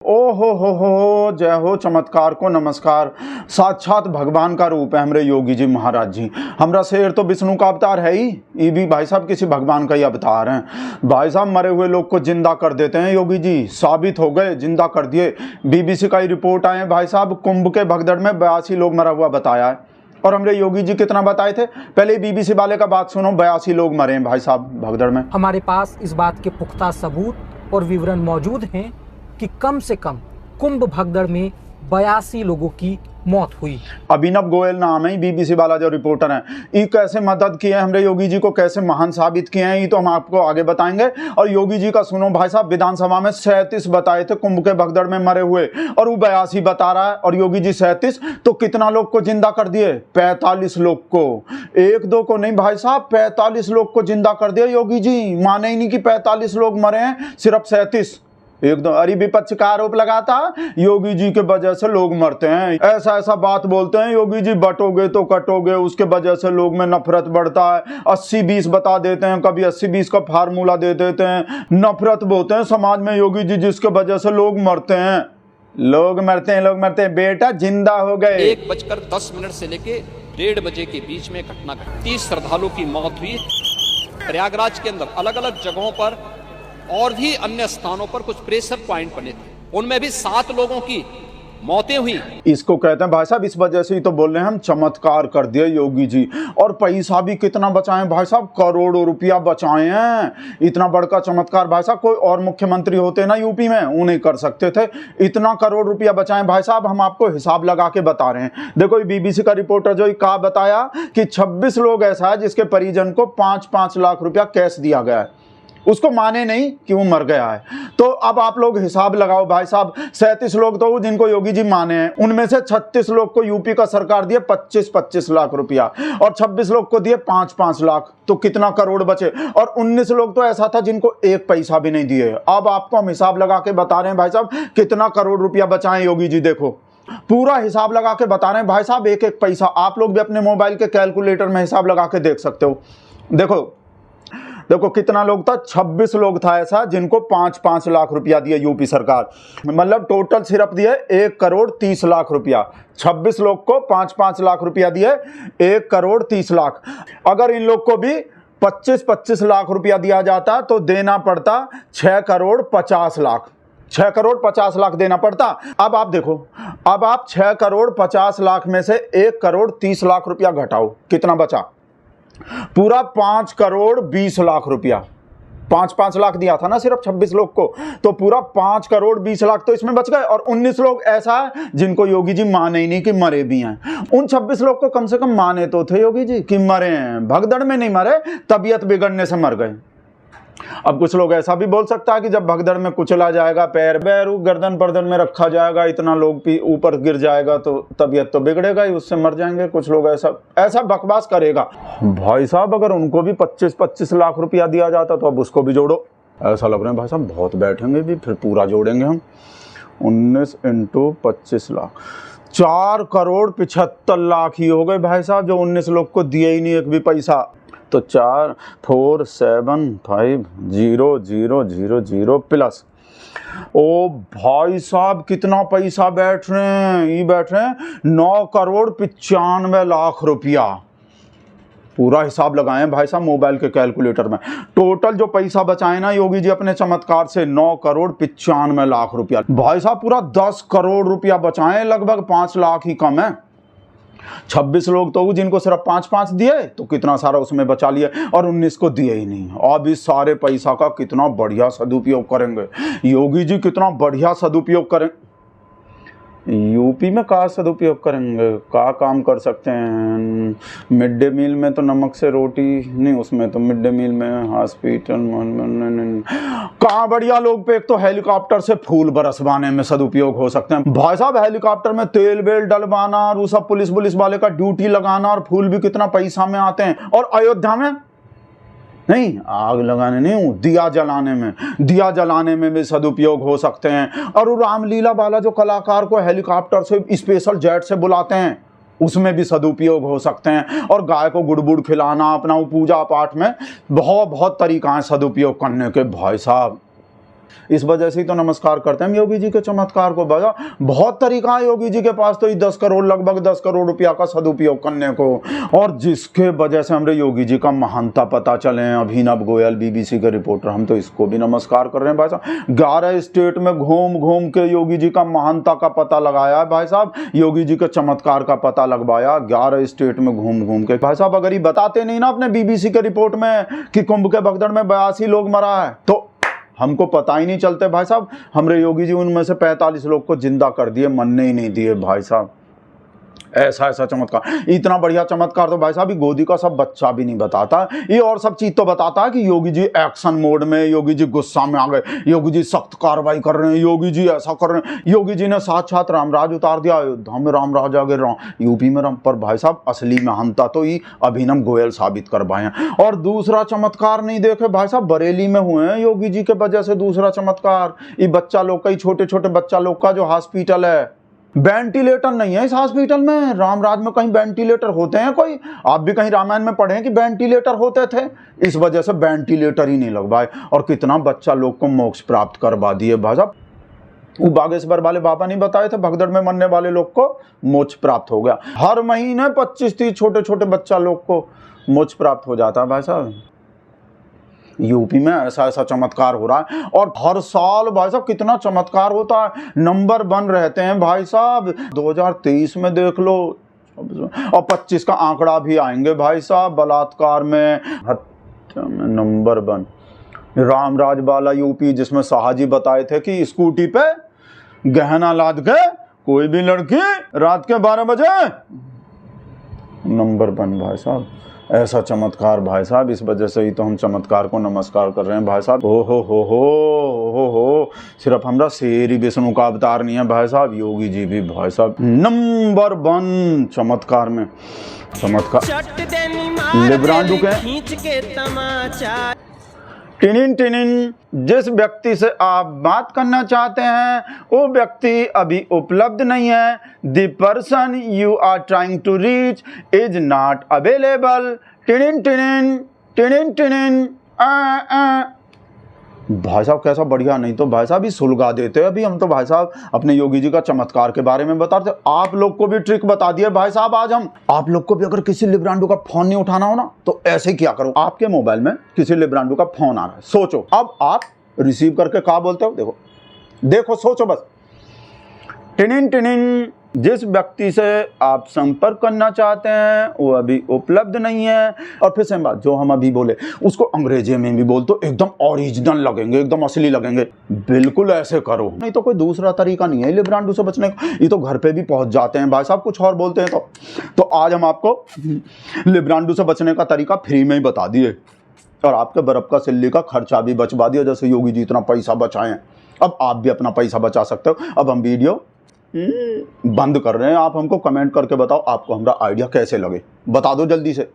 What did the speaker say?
ओ हो, जय हो चमत्कार को नमस्कार। साक्षात भगवान का रूप है हमरे योगी जी महाराज जी। हमरा शेर तो विष्णु का अवतार है ही, ये भी भाई साहब किसी भगवान का ही अवतार हैं। भाई साहब मरे हुए लोग को जिंदा कर देते हैं योगी जी, साबित हो गए, जिंदा कर दिए। बीबीसी का ही रिपोर्ट आए भाई साहब, कुंभ के भगदड़ में 82 लोग मरा हुआ बताया है। और हमरे योगी जी कितना बताए थे, पहले बीबीसी वाले का बात सुनो, 82 लोग मरे हैं भाई साहब भगदड़ में। हमारे पास इस बात के पुख्ता सबूत और विवरण मौजूद हैं कि कम से कम कुंभ भगदड़ में 82 लोगों की मौत हुई। अभिनव गोयल नाम है बीबीसी वाला जो रिपोर्टर है, ये कैसे मदद किए हैं हमरे योगी जी को, कैसे महान साबित किए हैं, ये तो हम आपको आगे बताएंगे। और योगी जी का सुनो भाई साहब, विधानसभा में 37 बताए थे कुंभ के भगदड़ में मरे हुए, और वो 82 बता रहा है। और योगी जी 37, तो कितना लोग को जिंदा कर दिए? 45 लोग को, एक दो को नहीं भाई साहब, 45 लोग को जिंदा कर दिया योगी जी। माने ही नहीं कि 45 लोग मरे हैं, सिर्फ 37। एकदम अरे विपक्ष का आरोप लगाता योगी जी के वजह से लोग मरते हैं, ऐसा ऐसा बात बोलते हैं योगी जी, बटोगे तो कटोगे, उसके वजह से लोग में नफरत बढ़ता है। 80-20 बता देते हैं, कभी 80-20 का फार्मूला दे देते हैं, नफरत बोलते हैं समाज में योगी जी, जिसके वजह से लोग मरते हैं। लोग मरते हैं बेटा, जिंदा हो गए। 1:10 से लेके 1:30 बजे के बीच में घटना घटी। 30 श्रद्धालुओं की मौत हुई प्रयागराज के अंदर। अलग अलग जगहों पर और भी अन्य स्थानों पर कुछ प्रेशर पॉइंट बने थे, उनमें भी 7 लोगों की मौतें हुई। इसको कहते हैं भाई साहब, इस वजह से ही तो बोल रहे हैं हम, चमत्कार कर दिए योगी जी। और पैसा भी कितना बचाए भाई साहब, करोड़ों रुपया बचाए हैं। इतना बड़का चमत्कार भाई साहब कोई और मुख्यमंत्री होते ना यूपी में, वो नहीं कर सकते थे। इतना करोड़ रुपया बचाए भाई साहब, हम आपको हिसाब लगा के बता रहे हैं। देखो बीबीसी का रिपोर्टर जो कहा बताया कि 26 लोग ऐसा है जिसके परिजन को 5-5 लाख रुपया कैश दिया गया है, उसको माने नहीं कि वो मर गया है। तो अब आप लोग हिसाब लगाओ भाई साहब, 37 लोग तो जिनको योगी जी माने हैं, उनमें से 36 लोग को यूपी का सरकार दिए 25-25 लाख रुपया, और 26 लोग को दिए 5-5 लाख, तो कितना करोड़ बचे। और 19 लोग तो ऐसा था जिनको 1 पैसा भी नहीं दिए। अब आपको हम हिसाब लगा के बता रहे हैं भाई साहब, कितना करोड़ रुपया बचाए योगी जी। देखो पूरा हिसाब लगा के बता रहे हैं भाई साहब, एक एक पैसा। आप लोग भी अपने मोबाइल के कैलकुलेटर में हिसाब लगा के देख सकते हो। देखो कितना लोग था, 26 लोग था ऐसा जिनको 5-5 लाख रुपया दिए यूपी सरकार, मतलब टोटल सिर्फ दिए 1,30 लाख रुपया। 26 लोग को 5-5 लाख रुपया दिए, 1,30 लाख। अगर इन लोग को भी 25-25 लाख रुपया दिया जाता तो देना पड़ता 6,50 लाख। 6,50 लाख देना पड़ता। अब आप देखो, अब आप 6,50 लाख में से 1,30 लाख रुपया घटाओ, कितना बचा? पूरा 5,20 लाख रुपया। 5-5 लाख दिया था ना सिर्फ 26 लोग को, तो पूरा 5,20 लाख तो इसमें बच गए। और 19 लोग ऐसा है जिनको योगी जी माने ही नहीं कि मरे भी हैं। उन 26 लोग को कम से कम माने तो थे योगी जी कि मरे हैं, भगदड़ में नहीं मरे, तबीयत बिगड़ने से मर गए। अब कुछ लोग ऐसा भी बोल सकता है कि जब भगदड़ में कुचला जाएगा, पैर गर्दन पर्दन में रखा जाएगा, इतना लोग भी ऊपर गिर जाएगा तो तबीयत तो बिगड़ेगा ही, उससे मर जाएंगे। कुछ लोग ऐसा बकवास करेगा भाई साहब। अगर उनको भी 25-25 लाख रुपया दिया जाता तो अब उसको भी जोड़ो। ऐसा लग रहा है भाई साहब बहुत बैठेंगे भी, फिर पूरा जोड़ेंगे हम। 19 × 25 लाख, 4,75 लाख ही हो गए भाई साहब, जो 19 लोग को दिए ही नहीं एक भी पैसा। तो 4,4,7,0,0,0 प्लस, ओ भाई साहब कितना पैसा बैठ रहे हैं, ये बैठ रहे हैं 9,95 लाख रुपया। पूरा हिसाब लगाए भाई साहब मोबाइल के कैलकुलेटर में। टोटल जो पैसा बचाए ना योगी जी अपने चमत्कार से, 9,95 लाख रुपया। भाई साहब पूरा 10 करोड़ रुपया बचाए, लगभग 5 लाख ही कम है। 26 लोग तो जिनको सिर्फ 5-5 दिए तो कितना सारा उसमें बचा लिए, और 19 को दिए ही नहीं। अब इस सारे पैसा का कितना बढ़िया सदुपयोग करेंगे योगी जी, कितना बढ़िया सदुपयोग करें। यूपी में का सदुपयोग करेंगे, का काम कर सकते हैं। मिड डे मील में तो नमक से रोटी नहीं, उसमें तो मिड डे मील में हॉस्पिटल कहाँ बढ़िया लोग पे। एक तो हेलीकॉप्टर से फूल बरसवाने में सदुपयोग हो सकते हैं भाई साहब। हेलीकॉप्टर में तेल बेल डलवाना और वो सब पुलिस वाले का ड्यूटी लगाना, और फूल भी कितना पैसा में आते हैं। और अयोध्या में नहीं, आग लगाने नहीं, दिया जलाने में भी सदुपयोग हो सकते हैं। और रामलीला वाला जो कलाकार को हेलीकॉप्टर से स्पेशल जेट से बुलाते हैं, उसमें भी सदुपयोग हो सकते हैं। और गाय को गुड़ खिलाना, अपना पूजा पाठ में बहुत तरीका है सदुपयोग करने के भाई साहब। इस वजह से ही तो नमस्कार करते हैं हम योगी जी के चमत्कार को। भैया बहुत तरीका है योगी जी के पास तो ये 10 करोड़ लगभग 10 करोड़ रुपया का सदुपयोग करने को, और जिसके वजह से हमारे योगी जी का महानता पता चले। अभिनव गोयल BBC के रिपोर्टर, हम तो इसको भी नमस्कार कर रहे हैं भाई साहब। 11 स्टेट में घूम घूम के योगी जी का महानता का पता लगाया है भाई साहब, योगी जी के चमत्कार का पता लगवाया 11 स्टेट में घूम घूम के। भाई साहब अगर ये बताते नहीं ना अपने BBC के रिपोर्ट में कि कुंभ के भगदड़ में 82 लोग मरा है तो हमको पता ही नहीं चलते भाई साहब। हमारे योगी जी उनमें से 45 लोग को जिंदा कर दिए, मरने ही नहीं दिए भाई साहब। ऐसा ऐसा चमत्कार, इतना बढ़िया चमत्कार तो भाई साहब गोदी का सब बच्चा भी नहीं बताता। ये और सब चीज तो बताता है कि योगी जी एक्शन मोड में, योगी जी गुस्सा में आ गए, योगी जी सख्त कार्रवाई कर रहे हैं, योगी जी ऐसा कर रहे हैं, योगी जी ने साक्षात रामराज उतार दिया, अयोध्या में रामराज आ गए, यूपी में राम। पर भाई साहब असली महानता तो ये अभिनव गोयल साबित कर पाए हैं। और दूसरा चमत्कार नहीं देखे भाई साहब, बरेली में हुए हैं योगी जी के वजह से दूसरा चमत्कार। ये बच्चा लोग का, छोटे छोटे बच्चा लोग का जो हॉस्पिटल है, वेंटिलेटर नहीं है इस हॉस्पिटल में। रामराज में कहीं वेंटिलेटर होते हैं कोई? आप भी कहीं रामायण में पढ़े हैं कि वेंटिलेटर होते थे? इस वजह से वेंटिलेटर ही नहीं लगवाए और कितना बच्चा लोग को मोक्ष प्राप्त करवा दिए भाई साहब। वो बागेश्वर वाले बाबा नहीं बताए थे, भगदड़ में मरने वाले लोग को मोक्ष प्राप्त हो गया। हर महीने 25-30 छोटे छोटे बच्चा लोग को मोक्ष प्राप्त हो जाता है भाई साहब। यूपी में ऐसा ऐसा चमत्कार हो रहा है और हर साल भाई साहब कितना चमत्कार होता है, नंबर 1 रहते हैं भाई साहब। 2023 में देख लो और 25 का आंकड़ा भी आएंगे भाई साहब। बलात्कार में, हत्या में नंबर 1 रामराज वाला यूपी, जिसमें शाहजी बताए थे कि स्कूटी पे गहना लाद के कोई भी लड़की रात के 12 बजे नंबर 1 भाई साहब। ऐसा चमत्कार भाई साहब, इस वजह से ही तो हम चमत्कार को नमस्कार कर रहे हैं भाई साहब। ओ हो, सिर्फ हमरा शेर ही विष्णु का अवतार नहीं है भाई साहब, योगी जी भी भाई साहब नंबर 1 चमत्कार में। चमत्कार लिब्रांडू के टिनिन टिनिन, जिस व्यक्ति से आप बात करना चाहते हैं वो व्यक्ति अभी उपलब्ध नहीं है। The person you are trying to reach is not available. टिनिन टिनिन टिनिन टिनिन। भाई साहब कैसा बढ़िया, नहीं तो भाई साहब ही सुलगा देते। अभी हम तो भाई साहब अपने योगी जी का चमत्कार के बारे में बताते, आप लोग को भी ट्रिक बता दिए भाई साहब आज हम। आप लोग को भी अगर किसी लिब्रांडो का फोन नहीं उठाना हो ना तो ऐसे क्या करो, आपके मोबाइल में किसी लिब्रांडो का फोन आ रहा है, सोचो अब आप रिसीव करके क्या बोलते हो। देखो सोचो बस, टिनिन टिनिन, जिस व्यक्ति से आप संपर्क करना चाहते हैं वो अभी उपलब्ध नहीं है। और फिर सेम बात जो हम अभी बोले उसको अंग्रेजी में भी बोल तो एकदम ओरिजिनल लगेंगे, एकदम असली लगेंगे। बिल्कुल ऐसे करो, नहीं तो कोई दूसरा तरीका नहीं है लिब्रांडो से बचने का। ये तो घर पे भी पहुंच जाते हैं भाई साहब, कुछ और बोलते हैं तो आज हम आपको लिब्रांडो से बचने का तरीका फ्री में ही बता दिए और आपके बर्फ का सिल्ली का खर्चा भी बचवा दिया। जैसे योगी जी इतना पैसा बचाए हैं, अब आप भी अपना पैसा बचा सकते हो। अब हम वीडियो बंद कर रहे हैं, आप हमको कमेंट करके बताओ आपको हमारा आइडिया कैसे लगे, बता दो जल्दी से।